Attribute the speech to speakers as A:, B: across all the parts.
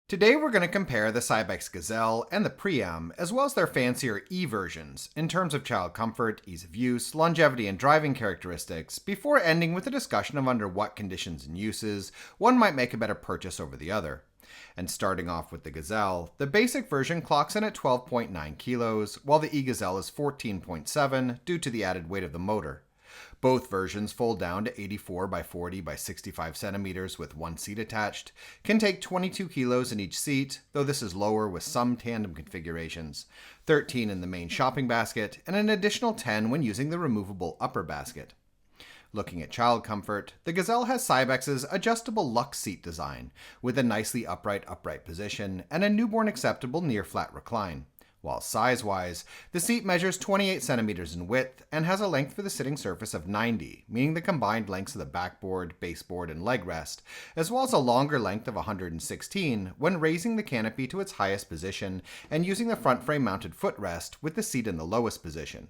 A: Today we're going to compare the Cybex Gazelle and the Priam, as well as their fancier E versions, in terms of child comfort, ease of use, longevity, and driving characteristics, before ending with a discussion of under what conditions and uses one might make a better purchase over the other. And starting off with the Gazelle, the basic version clocks in at 12.9 kilos, while the E-Gazelle is 14.7 due to the added weight of the motor. Both versions fold down to 84 by 40 by 65 centimeters with one seat attached, can take 22 kilos in each seat, though this is lower with some tandem configurations, 13 in the main shopping basket, and an additional 10 when using the removable upper basket. Looking at child comfort, the Gazelle has Cybex's adjustable Lux seat design, with a nicely upright position and a newborn acceptable near-flat recline. While size-wise, the seat measures 28 centimeters in width and has a length for the sitting surface of 90, meaning the combined lengths of the backboard, baseboard, and leg rest, as well as a longer length of 116 when raising the canopy to its highest position and using the front frame mounted footrest with the seat in the lowest position.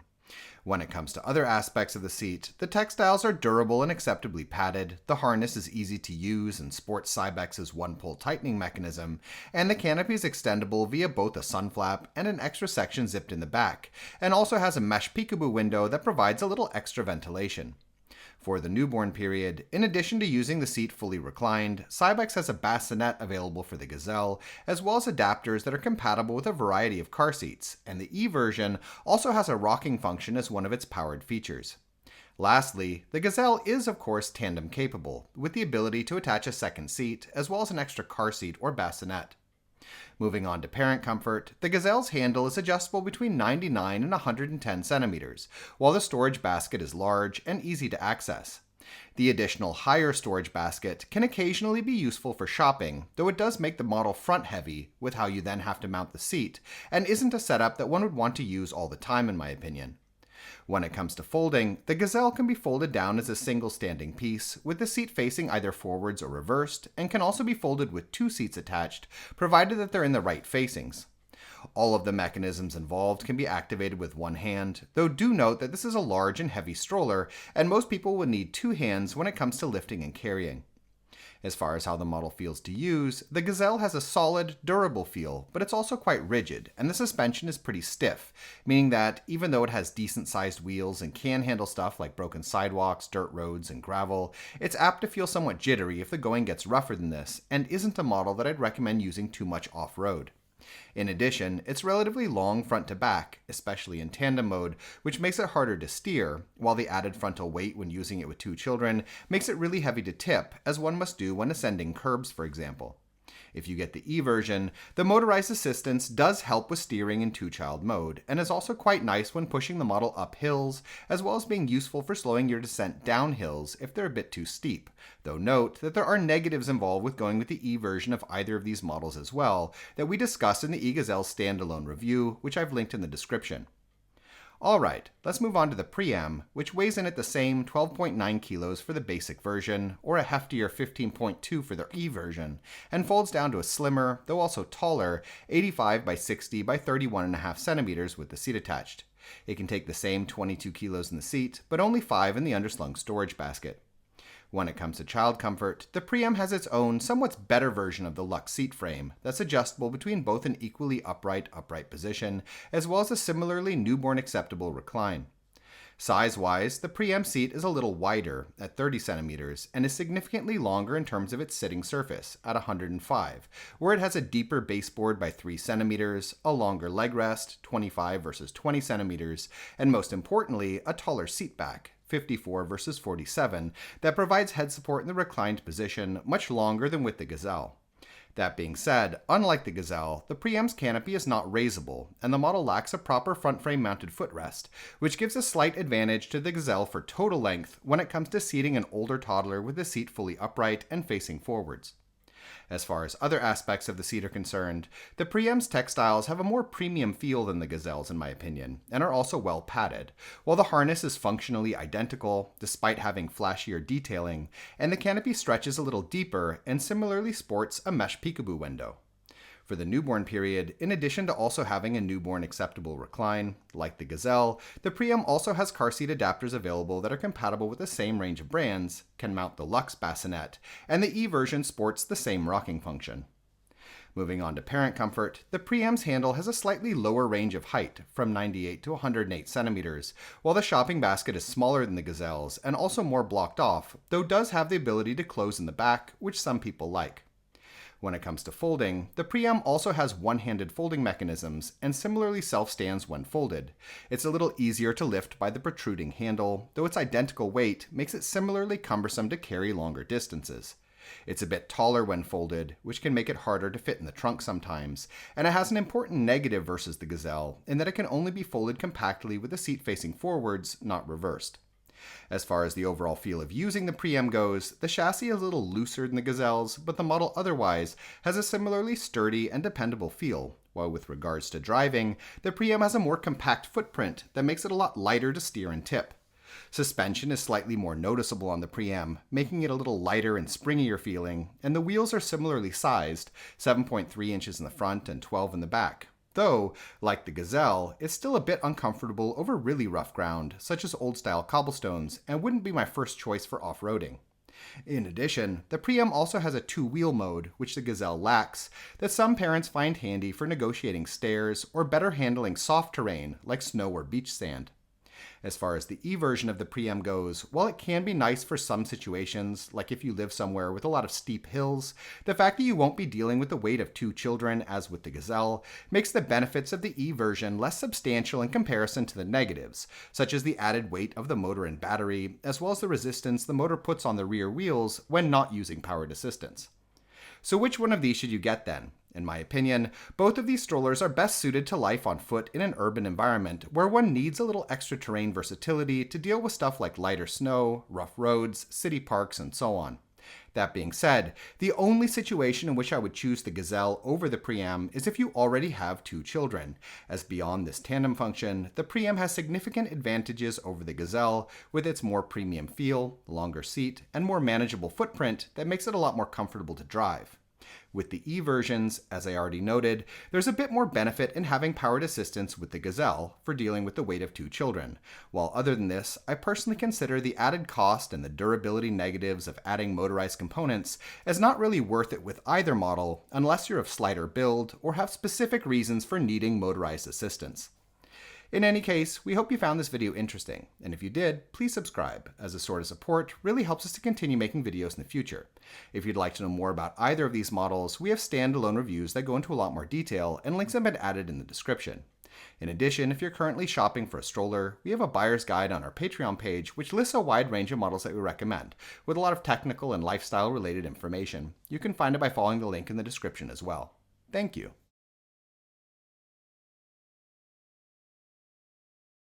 A: When it comes to other aspects of the seat, the textiles are durable and acceptably padded, the harness is easy to use and sports Cybex's one-pull tightening mechanism, and the canopy is extendable via both a sun flap and an extra section zipped in the back, and also has a mesh peekaboo window that provides a little extra ventilation. For the newborn period, in addition to using the seat fully reclined, Cybex has a bassinet available for the Gazelle, as well as adapters that are compatible with a variety of car seats, and the E version also has a rocking function as one of its powered features. Lastly, the Gazelle is of course tandem capable, with the ability to attach a second seat, as well as an extra car seat or bassinet. Moving on to parent comfort, the Gazelle's handle is adjustable between 99 and 110 centimeters, while the storage basket is large and easy to access. The additional higher storage basket can occasionally be useful for shopping, though it does make the model front heavy with how you then have to mount the seat, and isn't a setup that one would want to use all the time in my opinion. When it comes to folding, the Gazelle can be folded down as a single standing piece, with the seat facing either forwards or reversed, and can also be folded with two seats attached, provided that they're in the right facings. All of the mechanisms involved can be activated with one hand, though do note that this is a large and heavy stroller, and most people will need two hands when it comes to lifting and carrying. As far as how the model feels to use, the Gazelle has a solid, durable feel, but it's also quite rigid, and the suspension is pretty stiff, meaning that even though it has decent-sized wheels and can handle stuff like broken sidewalks, dirt roads, and gravel, it's apt to feel somewhat jittery if the going gets rougher than this, and isn't a model that I'd recommend using too much off-road. In addition, it's relatively long front to back, especially in tandem mode, which makes it harder to steer, while the added frontal weight when using it with two children makes it really heavy to tip, as one must do when ascending curbs, for example. If you get the E version, the motorized assistance does help with steering in two-child mode, and is also quite nice when pushing the model up hills, as well as being useful for slowing your descent down hills if they're a bit too steep, though note that there are negatives involved with going with the E version of either of these models as well, that we discussed in the E-Gazelle standalone review, which I've linked in the description. Alright, let's move on to the Priam, which weighs in at the same 12.9 kilos for the basic version, or a heftier 15.2 for the E version, and folds down to a slimmer, though also taller, 85 by 60 by 31.5 centimeters with the seat attached. It can take the same 22 kilos in the seat, but only 5 in the underslung storage basket. When it comes to child comfort, the Priam has its own, somewhat better version of the Lux seat frame that's adjustable between both an equally upright position, as well as a similarly newborn acceptable recline. Size-wise, the Priam seat is a little wider, at 30 centimeters, and is significantly longer in terms of its sitting surface, at 105, where it has a deeper baseboard by 3 centimeters, a longer leg rest, 25 versus 20 centimeters, and most importantly, a taller seat back, 54 versus 47, that provides head support in the reclined position much longer than with the Gazelle. That being said, unlike the Gazelle, the Priam's canopy is not raisable, and the model lacks a proper front frame mounted footrest, which gives a slight advantage to the Gazelle for total length when it comes to seating an older toddler with the seat fully upright and facing forwards. As far as other aspects of the seat are concerned, the Priam's textiles have a more premium feel than the Gazelle's in my opinion, and are also well padded, while the harness is functionally identical, despite having flashier detailing, and the canopy stretches a little deeper and similarly sports a mesh peekaboo window. For the newborn period, in addition to also having a newborn acceptable recline, like the Gazelle, the Priam also has car seat adapters available that are compatible with the same range of brands, can mount the Lux bassinet, and the E version sports the same rocking function. Moving on to parent comfort, the Priam's handle has a slightly lower range of height, from 98 to 108 centimeters, while the shopping basket is smaller than the Gazelle's and also more blocked off, though does have the ability to close in the back, which some people like. When it comes to folding, the Priam also has one-handed folding mechanisms and similarly self-stands when folded. It's a little easier to lift by the protruding handle, though its identical weight makes it similarly cumbersome to carry longer distances. It's a bit taller when folded, which can make it harder to fit in the trunk sometimes, and it has an important negative versus the Gazelle in that it can only be folded compactly with the seat facing forwards, not reversed. As far as the overall feel of using the Priam goes, the chassis is a little looser than the Gazelle's, but the model otherwise has a similarly sturdy and dependable feel, while with regards to driving, the Priam has a more compact footprint that makes it a lot lighter to steer and tip. Suspension is slightly more noticeable on the Priam, making it a little lighter and springier feeling, and the wheels are similarly sized, 7.3 inches in the front and 12 in the back. Though, like the Gazelle, it's still a bit uncomfortable over really rough ground, such as old-style cobblestones, and wouldn't be my first choice for off-roading. In addition, the Priam also has a two-wheel mode, which the Gazelle lacks, that some parents find handy for negotiating stairs or better handling soft terrain like snow or beach sand. As far as the E version of the Priam goes, while it can be nice for some situations, like if you live somewhere with a lot of steep hills, the fact that you won't be dealing with the weight of two children, as with the Gazelle, makes the benefits of the E version less substantial in comparison to the negatives, such as the added weight of the motor and battery, as well as the resistance the motor puts on the rear wheels when not using powered assistance. So which one of these should you get then? In my opinion, both of these strollers are best suited to life on foot in an urban environment where one needs a little extra terrain versatility to deal with stuff like lighter snow, rough roads, city parks, and so on. That being said, the only situation in which I would choose the Gazelle over the Priam is if you already have two children, as beyond this tandem function, the Priam has significant advantages over the Gazelle with its more premium feel, longer seat, and more manageable footprint that makes it a lot more comfortable to drive. With the E versions, as I already noted, there's a bit more benefit in having powered assistance with the Gazelle for dealing with the weight of two children, while other than this, I personally consider the added cost and the durability negatives of adding motorized components as not really worth it with either model unless you're of slighter build or have specific reasons for needing motorized assistance. In any case, we hope you found this video interesting, and if you did, please subscribe, as a sort of support really helps us to continue making videos in the future. If you'd like to know more about either of these models, we have standalone reviews that go into a lot more detail, and links have been added in the description. In addition, if you're currently shopping for a stroller, we have a buyer's guide on our Patreon page which lists a wide range of models that we recommend, with a lot of technical and lifestyle related information. You can find it by following the link in the description as well. Thank you.